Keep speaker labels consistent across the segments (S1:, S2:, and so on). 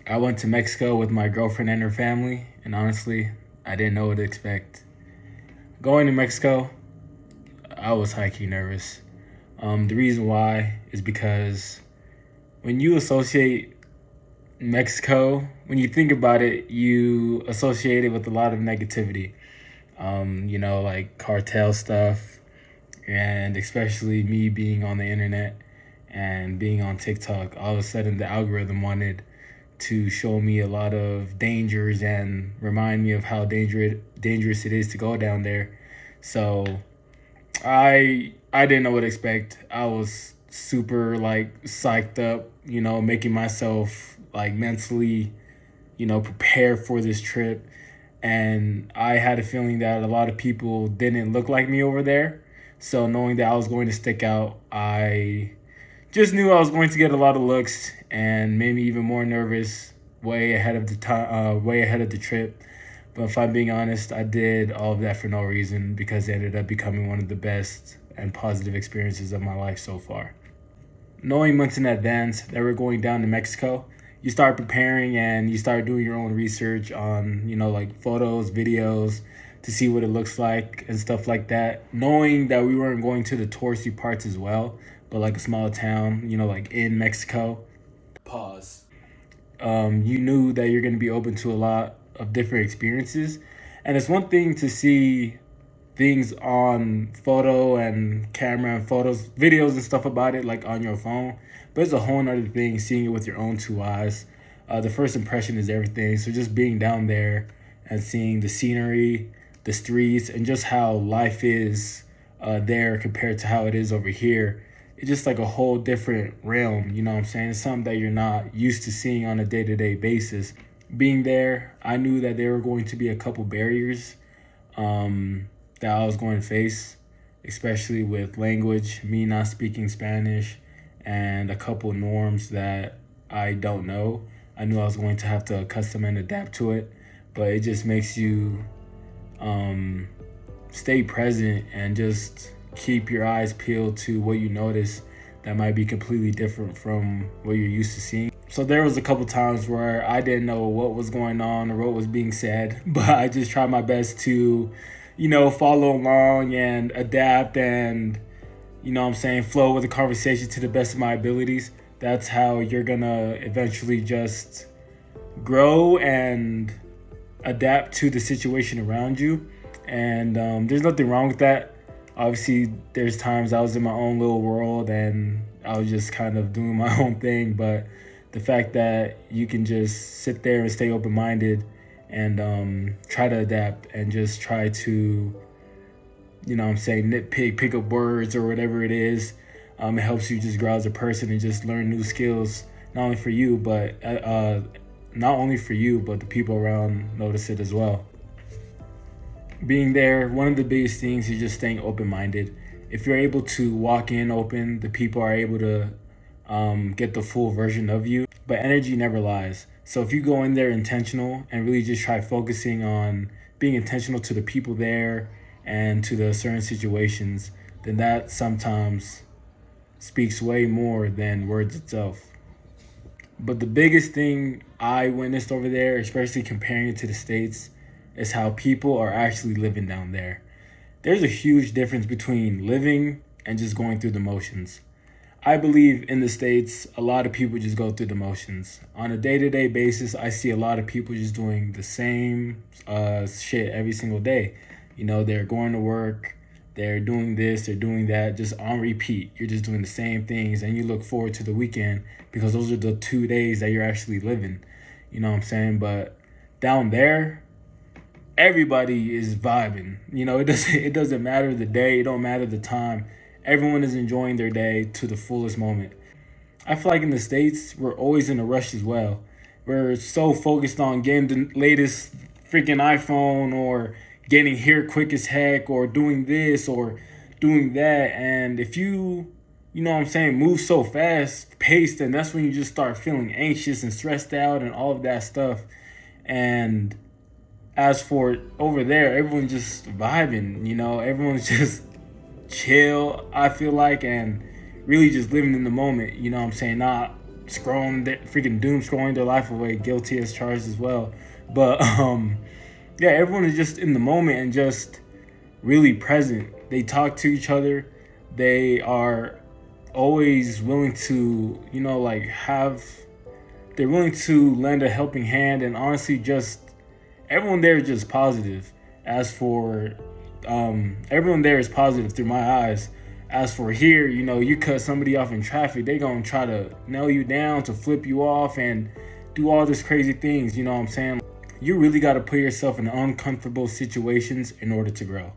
S1: I went to Mexico with my girlfriend and her family, and honestly, I didn't know what to expect. Going to Mexico, I was highly nervous. The reason why is because when you associate Mexico, when you think about it, you associate it with a lot of negativity. Like cartel stuff, and especially me being on the internet and being on TikTok, all of a sudden the algorithm wanted to show me a lot of dangers and remind me of how dangerous it is to go down there. So I didn't know what to expect. I was super like psyched up, making myself like mentally, prepare for this trip. And I had a feeling that a lot of people didn't look like me over there. So knowing that I was going to stick out, I just knew I was going to get a lot of looks and made me even more nervous way ahead of the time, way ahead of the trip. But if I'm being honest, I did all of that for no reason because it ended up becoming one of the best and positive experiences of my life so far. Knowing months in advance that we're going down to Mexico, you start preparing and you start doing your own research on, like photos, videos to see what it looks like and stuff like that. Knowing that we weren't going to the touristy parts as well, but like a small town, like in Mexico. Pause. You knew that you're going to be open to a lot of different experiences. And it's one thing to see things on photo and camera and photos, videos and stuff about it, like on your phone. But it's a whole other thing seeing it with your own two eyes. The first impression is everything. So just being down there and seeing the scenery, the streets, and just how life is there compared to how it is over here. It's just like a whole different realm, you know what I'm saying? It's something that you're not used to seeing on a day to day basis. Being there, I knew that there were going to be a couple barriers that I was going to face, especially with language, me not speaking Spanish, and a couple norms that I don't know. I knew I was going to have to accustom and adapt to it, but it just makes you um, stay present and just keep your eyes peeled to what you notice that might be completely different from what you're used to seeing. So there was a couple times where I didn't know what was going on or what was being said, but I just tried my best to, follow along and adapt and, flow with the conversation to the best of my abilities. That's how you're gonna eventually just grow and adapt to the situation around you. And there's nothing wrong with that. Obviously, there's times I was in my own little world and I was just kind of doing my own thing. But the fact that you can just sit there and stay open minded and try to adapt and just try to, nitpick, pick up words or whatever it is, it helps you just grow as a person and just learn new skills, not only for you, but the people around notice it as well. Being there, one of the biggest things is just staying open minded. If you're able to walk in open, the people are able to get the full version of you. But energy never lies. So if you go in there intentional and really just try focusing on being intentional to the people there and to the certain situations, then that sometimes speaks way more than words itself. But the biggest thing I witnessed over there, especially comparing it to the States, is how people are actually living down there. There's a huge difference between living and just going through the motions. I believe in the States, a lot of people just go through the motions. On a day to day basis, I see a lot of people just doing the same shit every single day. They're going to work, they're doing this, they're doing that, just on repeat. You're just doing the same things and you look forward to the weekend because those are the 2 days that you're actually living. You know what I'm saying? But down there, everybody is vibing. It doesn't matter the day, it don't matter the time. Everyone is enjoying their day to the fullest moment. I feel like in the States, we're always in a rush as well. We're so focused on getting the latest freaking iPhone or getting here quick as heck or doing this or doing that. And if move so fast paced, then that's when you just start feeling anxious and stressed out and all of that stuff. And as for over there, everyone's just vibing, everyone's just chill, I feel like, and really just living in the moment, Not freaking doom scrolling their life away, guilty as charged as well. But yeah, everyone is just in the moment and just really present. They talk to each other. They are always willing to, like they're willing to lend a helping hand, and honestly, just everyone there is just positive. As for everyone there is positive through my eyes. As for here, you cut somebody off in traffic, they gonna try to nail you down, to flip you off, and do all these crazy things. You know what I'm saying? You really got to put yourself in uncomfortable situations in order to grow.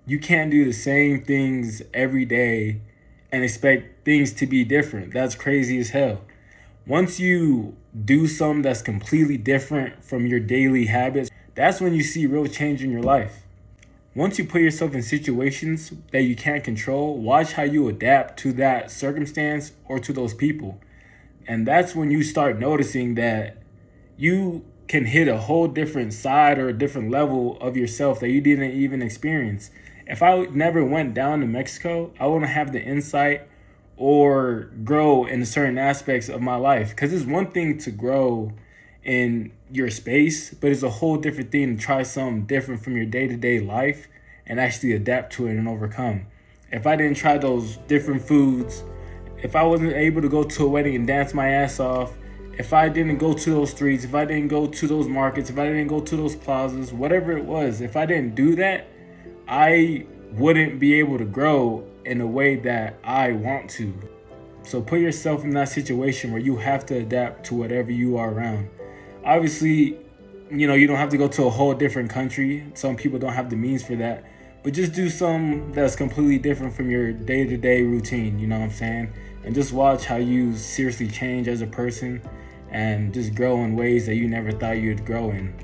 S1: You can't do the same things every day and expect things to be different. That's crazy as hell. Once you do something that's completely different from your daily habits, that's when you see real change in your life. Once you put yourself in situations that you can't control, watch how you adapt to that circumstance or to those people. And that's when you start noticing that you can hit a whole different side or a different level of yourself that you didn't even experience. If I never went down to Mexico, I wouldn't have the insight or grow in certain aspects of my life. Because it's one thing to grow in your space, but it's a whole different thing to try something different from your day-to-day life and actually adapt to it and overcome. If I didn't try those different foods, if I wasn't able to go to a wedding and dance my ass off, if I didn't go to those streets, if I didn't go to those markets, if I didn't go to those plazas, whatever it was, if I didn't do that, I wouldn't be able to grow in a way that I want to. So put yourself in that situation where you have to adapt to whatever you are around. Obviously, you don't have to go to a whole different country. Some people don't have the means for that. But just do something that's completely different from your day-to-day routine, you know what I'm saying? And just watch how you seriously change as a person and just grow in ways that you never thought you'd grow in.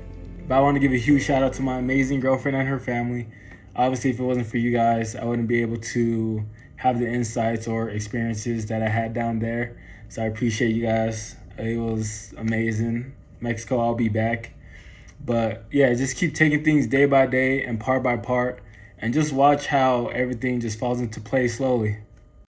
S1: But I want to give a huge shout out to my amazing girlfriend and her family. Obviously, if it wasn't for you guys, I wouldn't be able to have the insights or experiences that I had down there. So I appreciate you guys. It was amazing. Mexico, I'll be back. But yeah, just keep taking things day by day and part by part, and just watch how everything just falls into place slowly.